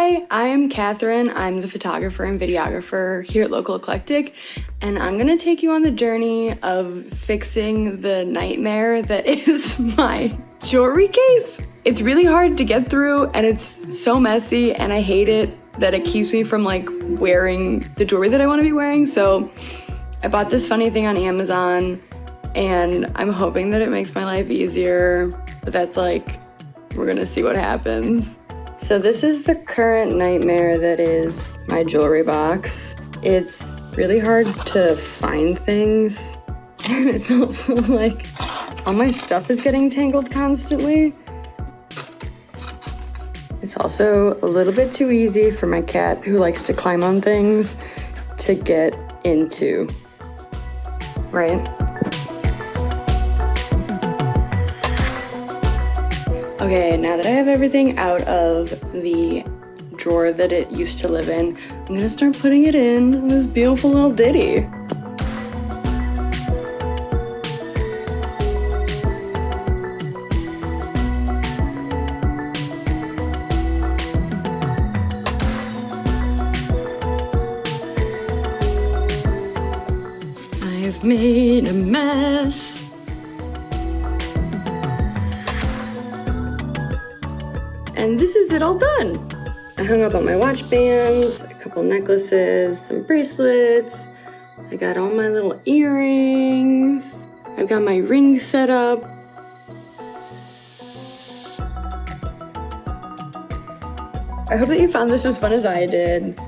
Hey, I'm Katharine. I'm the photographer and videographer here at Local Eclectic, and I'm gonna take you on the journey of fixing the nightmare that is my jewelry case. It's really hard to get through, and it's so messy, and I hate it that it keeps me from like wearing the jewelry that I want to be wearing. So I bought this funny thing on Amazon, and I'm hoping that it makes my life easier, but that's like, we're gonna see what happens. So this is the current nightmare that is my jewelry box. It's really hard to find things, and it's also like all my stuff is getting tangled constantly. It's also a little bit too easy for my cat, who likes to climb on things, to get into, right? Okay, now that I have everything out of the drawer that it used to live in, I'm gonna start putting it in this beautiful little ditty. I've made a mess. And this is it all done. I hung up all my watch bands, a couple necklaces, some bracelets. I got all my little earrings. I've got my ring set up. I hope that you found this as fun as I did.